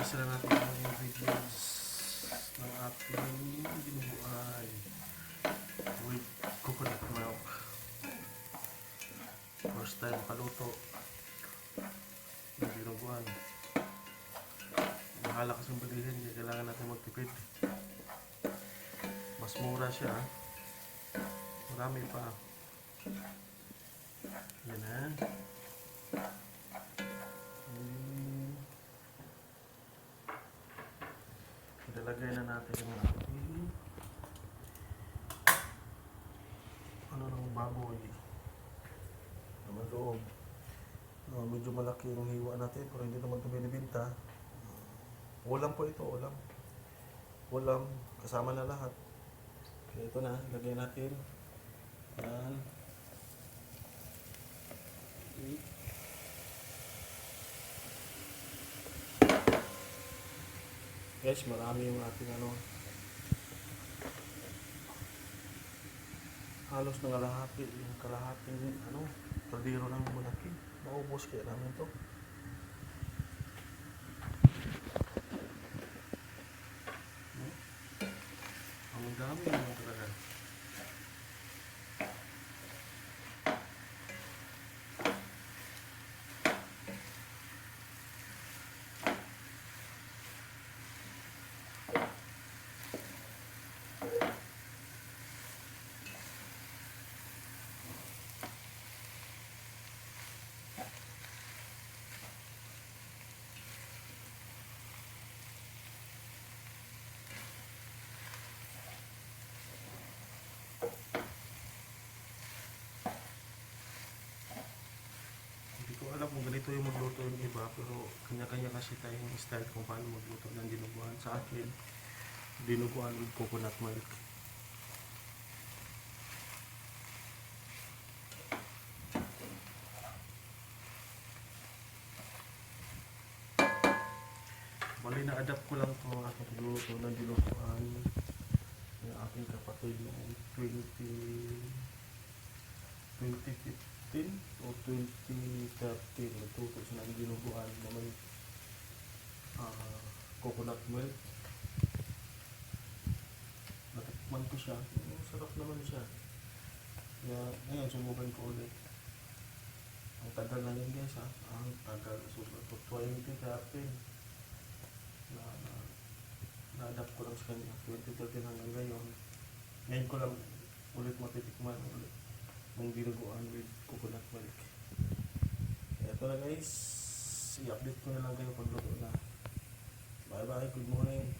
Isa na natin ang ingredients ng ating dinuguan with coconut milk. First time paluto ng dinuguan. Mahalakas yung bilihin, kaya kailangan natin magtipid. Mas mura siya. Marami pa. Yan na. Ilalagay na natin yung ating ng baboy naman loob. Medyo malaki yung hiwa natin pero hindi naman ito binibinta. Ulam po ito, ulam kasama na lahat. Kaya ito na, ilagay natin. Yan. Guys, marami yung ating halos ng kalahating kaldero ng malaki. Maubos kaya namin to. Ang dami naman talaga. Alam kung ganito yung magluto yung iba, pero kanya-kanya kasi tayong style kung paano magluto ng dinuguan. Sa akin, dinuguan with coconut milk. Bali na-adapt ko lang ito ang aking pagluto ng dinuguan ng aking kapatid noong 2015 o 2013. Nagtuto siya ng dinuguan na may coconut milk. Natikman ko siya. Sarap naman siya. Kaya ngayon subukan ko ulit. Ang tagal na yun guys ha. Ang tagal. So 2013 na-adapt ko lang sa kanya. 2013 hanggang ngayon. Ngayon ko lang ulit matitikman ulit ng dinuguan with coconut milk. Kaya ito na guys, i-update ko na lang kayo pag luto na. Bye bye, good morning.